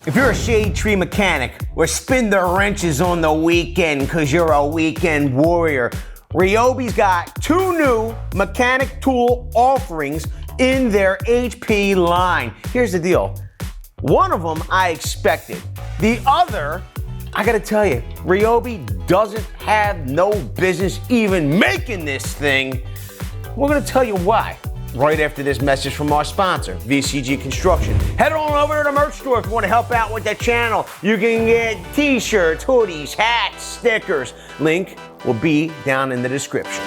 If you're a shade tree mechanic or spin the wrenches on the weekend because you're a weekend warrior, Ryobi's got 2 new mechanic tool offerings in their HP line. Here's the deal. One of them I expected. The other, I gotta tell you, Ryobi doesn't have no business even making this thing. We're gonna tell you why right after this message from our sponsor, VCG Construction. Head on over to the merch store if you want to help out with the channel. You can get t-shirts, hoodies, hats, stickers. Link will be down in the description.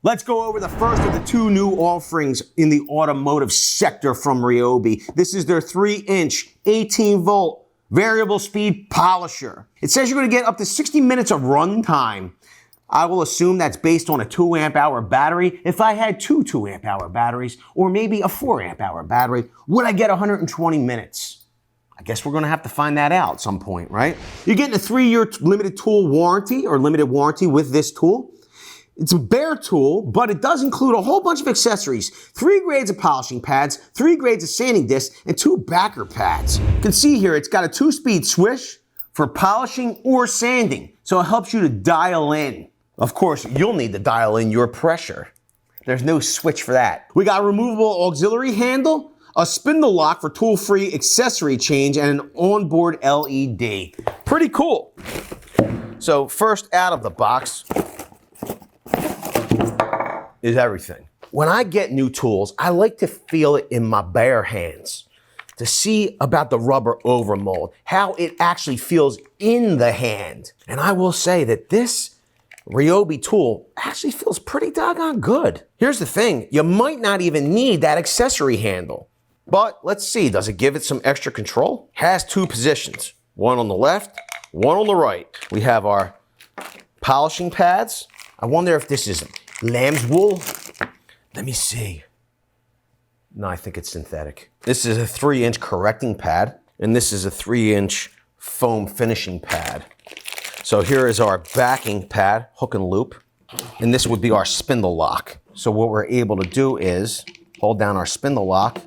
Let's go over the first of the 2 new offerings in the automotive sector from Ryobi. This is their 3-inch, 18-volt variable speed polisher. It says you're going to get up to 60 minutes of run time. I will assume that's based on a 2 amp hour battery. If I had 2 2 amp hour batteries, or maybe a 4 amp hour battery, would I get 120 minutes? I guess we're going to have to find that out at some point, right? You're getting a 3-year limited tool warranty or limited warranty with this tool. It's a bare tool, but it does include a whole bunch of accessories. 3 grades of polishing pads, 3 grades of sanding discs, and 2 backer pads. You can see here it's got a 2-speed swish for polishing or sanding, so it helps you to dial in. Of course, you'll need to dial in your pressure. There's no switch for that. We got a removable auxiliary handle, a spindle lock for tool-free accessory change, and an onboard LED. Pretty cool. So first out of the box is everything. When I get new tools, I like to feel it in my bare hands to see about the rubber overmold, how it actually feels in the hand. And I will say that this Ryobi tool actually feels pretty doggone good. Here's the thing, you might not even need that accessory handle. But let's see, does it give it some extra control? Has 2 positions, one on the left, one on the right. We have our polishing pads. I wonder if this is lamb's wool. Let me see. No, I think it's synthetic. This is a 3-inch correcting pad, and this is a 3-inch foam finishing pad. So here is our backing pad, hook and loop, and this would be our spindle lock. So what we're able to do is hold down our spindle lock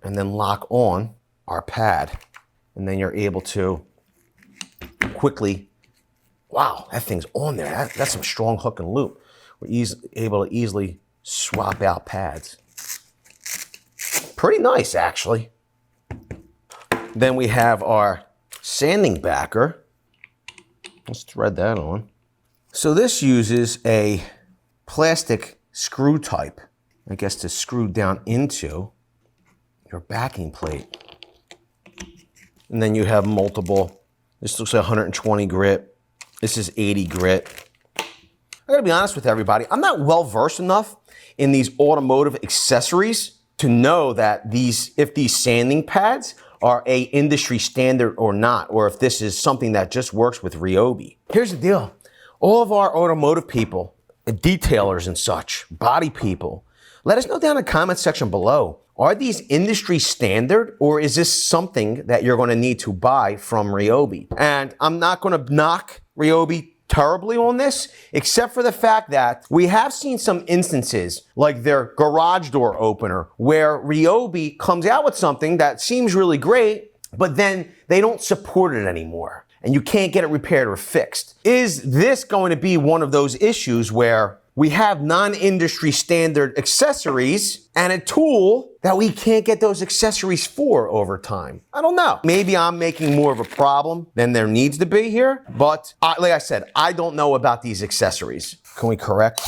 and then lock on our pad. And then you're able to quickly, wow, that thing's on there. That's some strong hook and loop. We're able to easily swap out pads. Pretty nice, actually. Then we have our sanding backer. Let's thread that on. So this uses a plastic screw type, I guess, to screw down into your backing plate. And then you have multiple. This looks like 120 grit. This is 80 grit. I gotta be honest with everybody, I'm not well versed enough in these automotive accessories to know that if these sanding pads are a industry standard or not, or if this is something that just works with Ryobi. Here's the deal. All of our automotive people, detailers and such, body people, let us know down in the comment section below. Are these industry standard, or is this something that you're gonna need to buy from Ryobi? And I'm not gonna knock Ryobi terribly on this, except for the fact that we have seen some instances like their garage door opener where Ryobi comes out with something that seems really great, but then they don't support it anymore and you can't get it repaired or fixed. Is this going to be one of those issues where we have non-industry standard accessories and a tool that we can't get those accessories for over time? I don't know. Maybe I'm making more of a problem than there needs to be here, but like I said, I don't know about these accessories. Can we correct?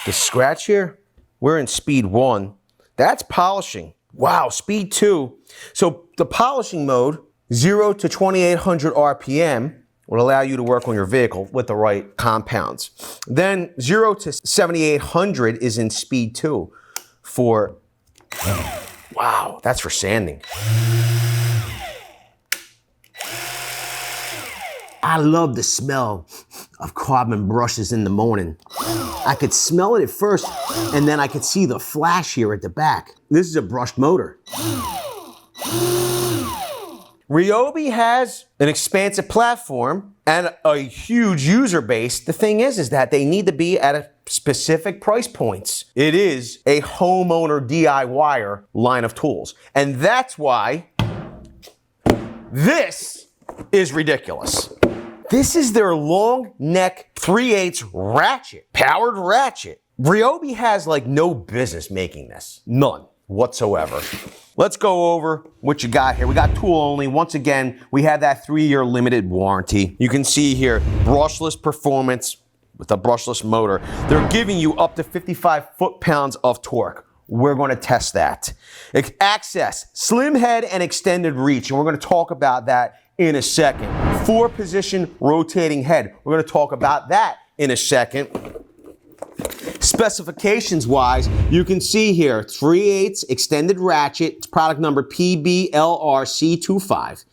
The scratch here, we're in speed 1. That's polishing. Wow, speed 2. So the polishing mode, 0 to 2800 RPM will allow you to work on your vehicle with the right compounds. Then 0 to 7800 is in speed 2 for, wow, that's for sanding. I love the smell of carbon brushes in the morning. I could smell it at first, and then I could see the flash here at the back. This is a brushed motor. Ryobi has an expansive platform and a huge user base. The thing is that they need to be at a specific price points. It is a homeowner DIYer line of tools. And that's why this is ridiculous. This is their long neck 3/8 ratchet, powered ratchet. Ryobi has like no business making this. None whatsoever. Let's go over what you got here. We got tool only. Once again, we have that 3-year limited warranty. You can see here, brushless performance with a brushless motor. They're giving you up to 55 foot-pounds of torque. We're going to test that. Access, slim head and extended reach, and we're going to talk about that in a second. 4-position rotating head. We're going to talk about that in a second. Specifications wise, you can see here 3/8 extended ratchet. It's product number PBLRC25.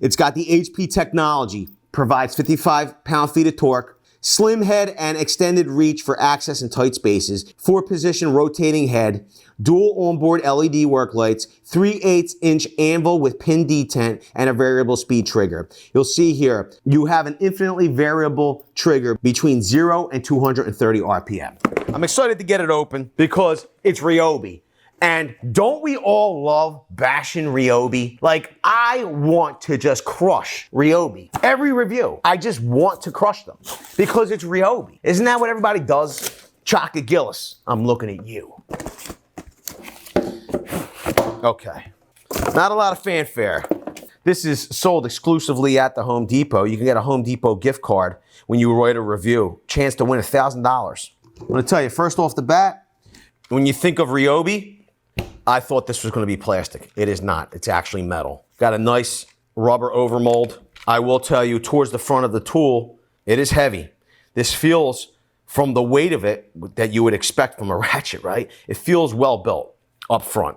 It's got the HP technology, provides 55 pound-feet of torque. Slim head and extended reach for access in tight spaces, 4-position rotating head, dual onboard LED work lights, 3/8 inch anvil with pin detent, and a variable speed trigger. You'll see here, you have an infinitely variable trigger between 0 and 230 RPM. I'm excited to get it open because it's Ryobi. And don't we all love bashing Ryobi? Like, I want to just crush Ryobi. Every review, I just want to crush them because it's Ryobi. Isn't that what everybody does? Chaka Gillis, I'm looking at you. Okay, not a lot of fanfare. This is sold exclusively at the Home Depot. You can get a Home Depot gift card when you write a review. Chance to win $1,000. I'm gonna tell you, first off the bat, when you think of Ryobi, I thought this was going to be plastic. It is not. It's actually metal. Got a nice rubber overmold. I will tell you, towards the front of the tool, it is heavy. This feels, from the weight of it, that you would expect from a ratchet, right? It feels well built up front.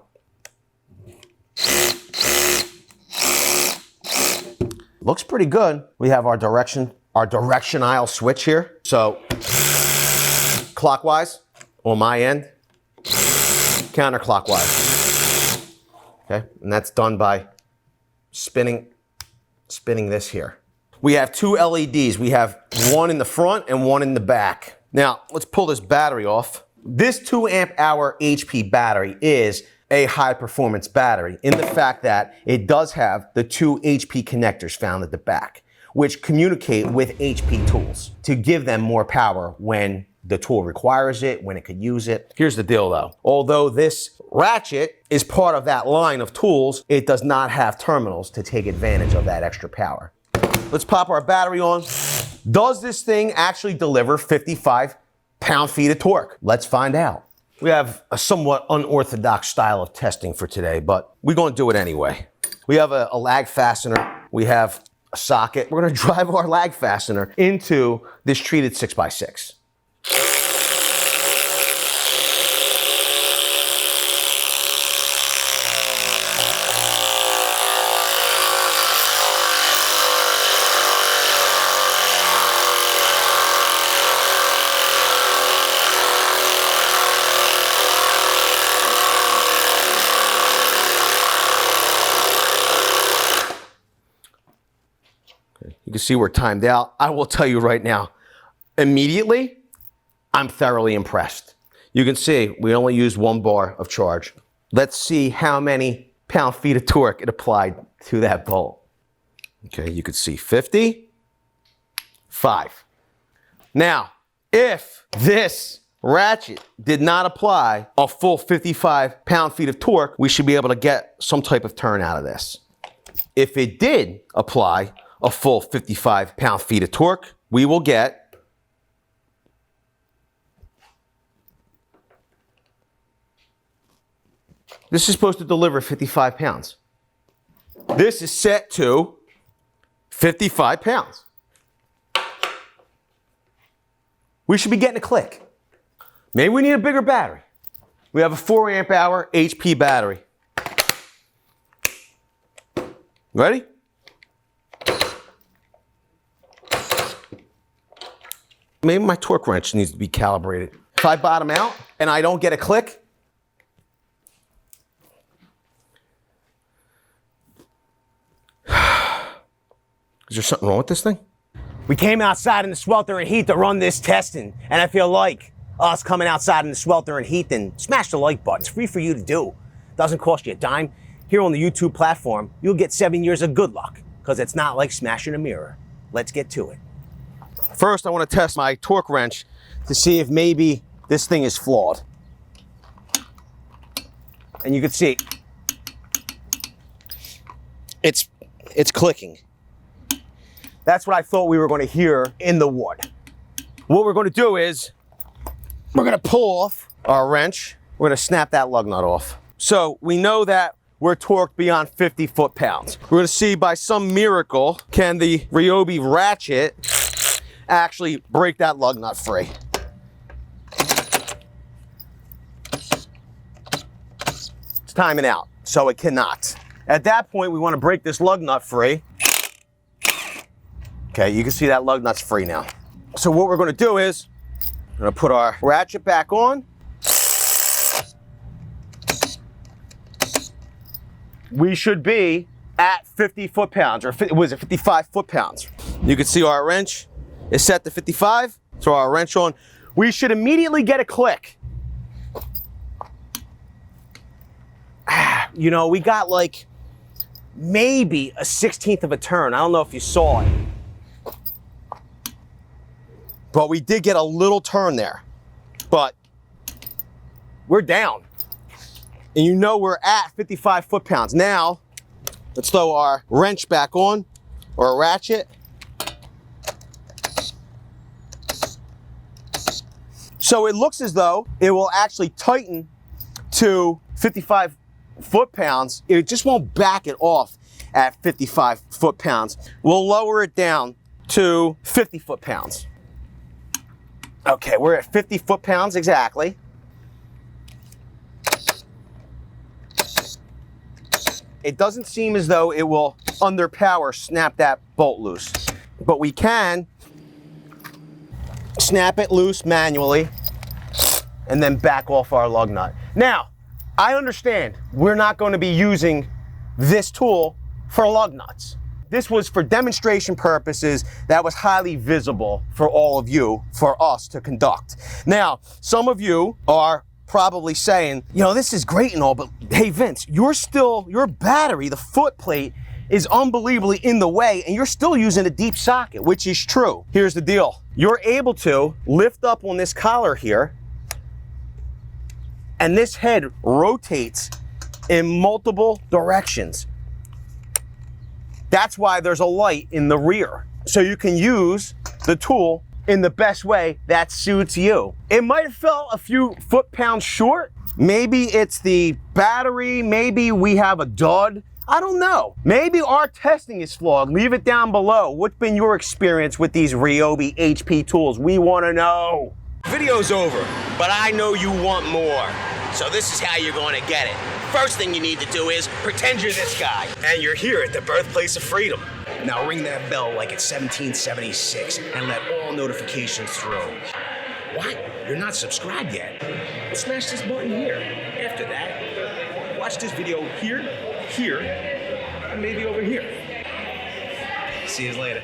Looks pretty good. We have our directional switch here. So, clockwise on my end. Counterclockwise. Okay, and that's done by spinning this here. We have 2 LEDs. We have one in the front and one in the back. Now, let's pull this battery off. This 2 amp hour HP battery is a high performance battery in the fact that it does have the 2 HP connectors found at the back, which communicate with HP tools to give them more power when the tool requires it, when it could use it. Here's the deal though. Although this ratchet is part of that line of tools, it does not have terminals to take advantage of that extra power. Let's pop our battery on. Does this thing actually deliver 55 pound-feet of torque? Let's find out. We have a somewhat unorthodox style of testing for today, but we're going to do it anyway. We have a lag fastener. We have a socket. We're going to drive our lag fastener into this treated 6x6. You can see we're timed out. I will tell you right now, immediately, I'm thoroughly impressed. You can see we only used 1 bar of charge. Let's see how many pound-feet of torque it applied to that bolt. Okay, you can see 55. Now, if this ratchet did not apply a full 55 pound-feet of torque, we should be able to get some type of turn out of this. If it did apply a full 55 pound-feet of torque, we will get this is supposed to deliver 55 pounds. This is set to 55 pounds. We should be getting a click. Maybe we need a bigger battery. We have a 4 amp hour HP battery. Ready? Maybe my torque wrench needs to be calibrated. If I bottom out and I don't get a click, Is there something wrong with this thing? We came outside in the swelter and heat to run this testing, and I feel like us coming outside in the swelter and heat, then smash the like button. It's free for you to do. Doesn't cost you a dime. Here on the YouTube platform, you'll get 7 years of good luck, because it's not like smashing a mirror. Let's get to it. First, I want to test my torque wrench to see if maybe this thing is flawed. And you can see it's clicking. That's what I thought we were going to hear in the wood. What we're going to do is we're going to pull off our wrench. We're going to snap that lug nut off. So we know that we're torqued beyond 50 foot-pounds. We're going to see by some miracle, can the Ryobi ratchet actually break that lug nut free. It's timing out, so it cannot. At that point, we want to break this lug nut free. Okay, you can see that lug nut's free now. So what we're going to do is, we're going to put our ratchet back on. We should be at 50 foot-pounds, or was it 55 foot-pounds? You can see our wrench is set to 55. Throw our wrench on. We should immediately get a click. You know, we got like maybe a 1/16 of a turn. I don't know if you saw it. But we did get a little turn there. But we're down. And you know we're at 55 foot-pounds. Now, let's throw our wrench back on, or a ratchet. So it looks as though it will actually tighten to 55 foot-pounds. It just won't back it off at 55 foot-pounds. We'll lower it down to 50 foot-pounds. Okay, we're at 50 foot-pounds exactly. It doesn't seem as though it will underpower snap that bolt loose, but we can snap it loose manually and then back off our lug nut. Now, I understand we're not going to be using this tool for lug nuts. This was for demonstration purposes. That was highly visible for all of you, for us to conduct. Now, some of you are probably saying, you know, this is great and all, but hey, Vince, your battery, the foot plate, is unbelievably in the way, and you're still using a deep socket, which is true. Here's the deal. You're able to lift up on this collar here, and this head rotates in multiple directions. That's why there's a light in the rear. So you can use the tool in the best way that suits you. It might have felt a few foot-pounds short. Maybe it's the battery, maybe we have a dud. I don't know. Maybe our testing is flawed. Leave it down below. What's been your experience with these Ryobi HP tools? We want to know. Video's over, but I know you want more. So this is how you're going to get it. First thing you need to do is pretend you're this guy, and you're here at the birthplace of freedom. Now ring that bell like it's 1776 and let all notifications through. What? You're not subscribed yet? Well, smash this button here. After that, watch this video here, and maybe over here. See you later.